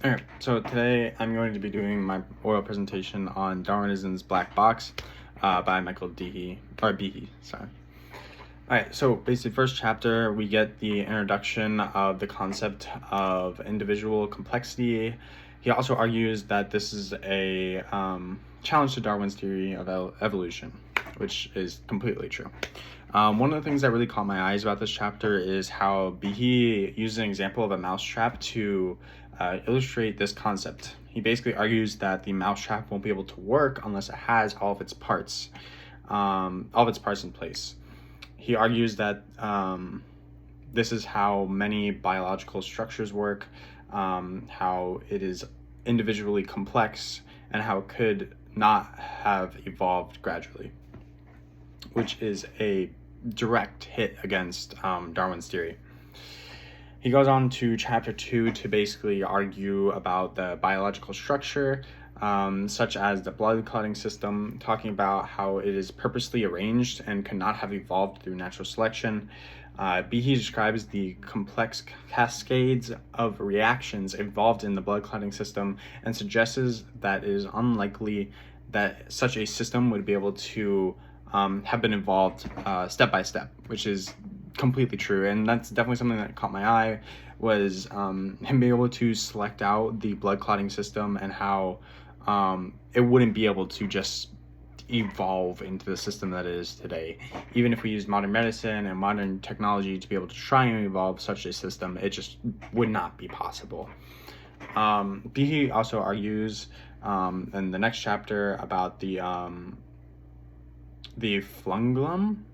Alright, so today I'm going to be doing my oral presentation on Darwinism's Black Box by Michael Behe, sorry. Alright, so basically first chapter we get the introduction of the concept of individual complexity. He also argues that this is a challenge to Darwin's theory of evolution, which is completely true. One of the things that really caught my eyes about this chapter is how Behe uses an example of a mousetrap to illustrate this concept. He basically argues that the mousetrap won't be able to work unless it has all of its parts in place. He argues that this is how many biological structures work, how it is individually complex, and how it could not have evolved gradually, which is a direct hit against Darwin's theory. He goes on to chapter 2 to basically argue about the biological structure, such as the blood clotting system, talking about how it is purposely arranged and could not have evolved through natural selection. Behe describes the complex cascades of reactions involved in the blood clotting system and suggests that it is unlikely that such a system would be able to have been evolved step by step, which is completely true. And that's definitely something that caught my eye, was him being able to select out the blood clotting system and how it wouldn't be able to just evolve into the system that it is today. Even if we use modern medicine and modern technology to be able to try and evolve such a system, it just would not be possible. Behe also argues in the next chapter about the flagellum.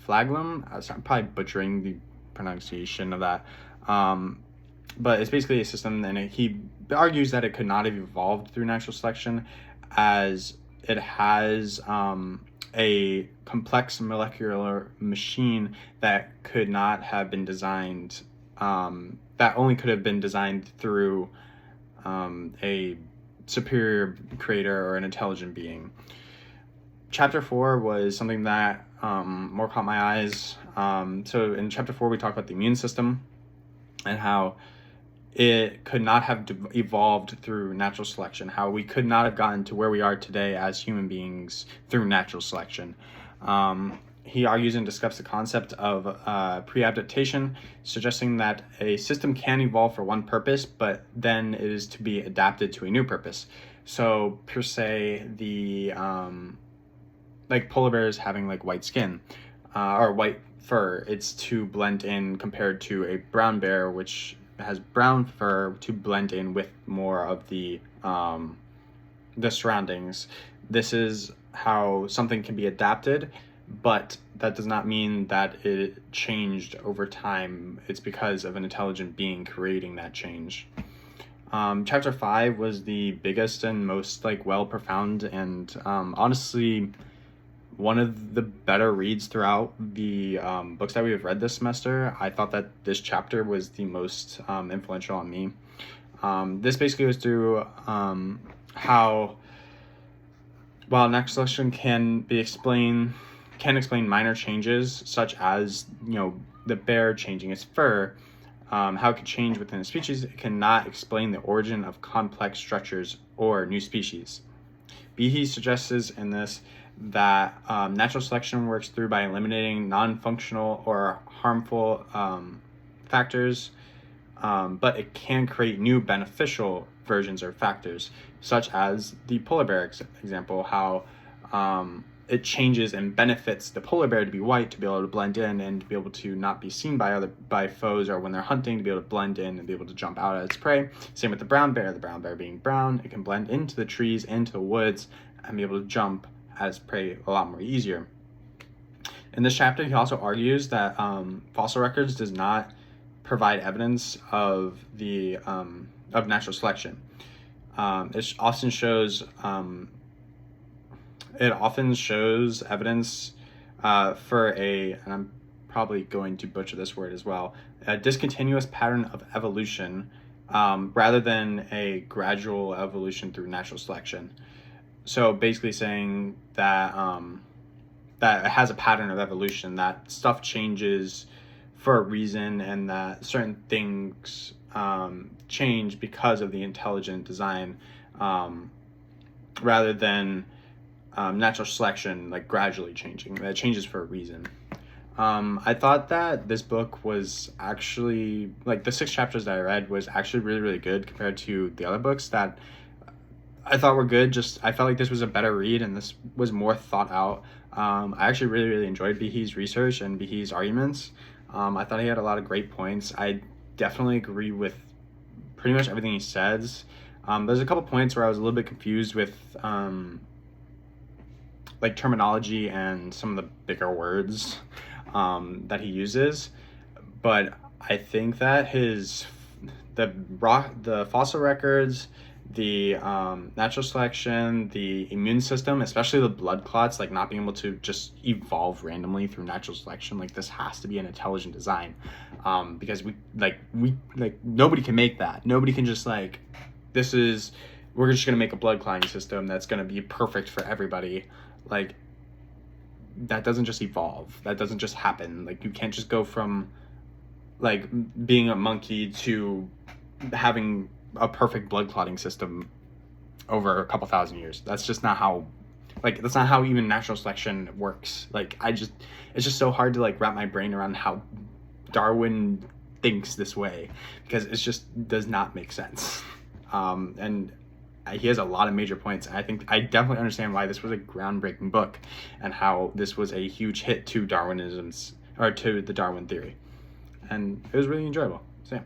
I'm probably butchering the pronunciation of that. But it's basically a system, and he argues that it could not have evolved through natural selection, as it has a complex molecular machine that could not have been designed, that only could have been designed through a superior creator or an intelligent being. Chapter 4 was something that more caught my eyes. So in chapter 4, we talk about the immune system and how it could not have evolved through natural selection, how we could not have gotten to where we are today as human beings through natural selection. He argues and discusses the concept of pre-adaptation, suggesting that a system can evolve for one purpose, but then it is to be adapted to a new purpose. So per se, the like polar bears having like white skin or white fur, it's to blend in compared to a brown bear, which has brown fur, to blend in with more of the surroundings. This is how something can be adapted, but that does not mean that it changed over time. It's because of an intelligent being creating that change. Chapter 5 was the biggest and most profound, and honestly one of the better reads throughout the books that we have read this semester. I thought that this chapter was the most influential on me. This basically goes through how, while natural selection can explain minor changes, such as the bear changing its fur, how it could change within a species, it cannot explain the origin of complex structures or new species. Behe suggests in this that natural selection works through by eliminating non-functional or harmful factors, but it can create new beneficial versions or factors, such as the polar bear example, how it changes and benefits the polar bear to be white, to be able to blend in and to be able to not be seen by foes, or when they're hunting, to be able to blend in and be able to jump out at its prey. Same with the brown bear being brown, it can blend into the trees, into the woods, and be able to jump as prey a lot more easier. In this chapter, he also argues that fossil records does not provide evidence of the of natural selection. It often shows evidence for and I'm probably going to butcher this word as well, a discontinuous pattern of evolution rather than a gradual evolution through natural selection. So basically saying that that it has a pattern of evolution, that stuff changes for a reason, and that certain things change because of the intelligent design, rather than natural selection, like gradually changing. That changes for a reason. I thought that this book was actually, like, the 6 chapters that I read was actually really, really good compared to the other books that I thought were good. Just, I felt like this was a better read and this was more thought out. I actually really, really enjoyed Behe's research and Behe's arguments. I thought he had a lot of great points. I definitely agree with pretty much everything he says. There's a couple points where I was a little bit confused with like terminology and some of the bigger words that he uses, but I think that the fossil records, the natural selection, the immune system, especially the blood clots, like not being able to just evolve randomly through natural selection, like this has to be an intelligent design, because we nobody can make that. Nobody can just like, we're just gonna make a blood clotting system that's gonna be perfect for everybody. Like, that doesn't just evolve. That doesn't just happen. Like, you can't just go from like being a monkey to having a perfect blood clotting system over a couple thousand years. That's just not how, like, that's not how even natural selection works. Like, it's just so hard to like wrap my brain around how Darwin thinks this way, because it just does not make sense. And he has a lot of major points. I think I definitely understand why this was a groundbreaking book and how this was a huge hit to to the Darwin theory. And it was really enjoyable. So yeah.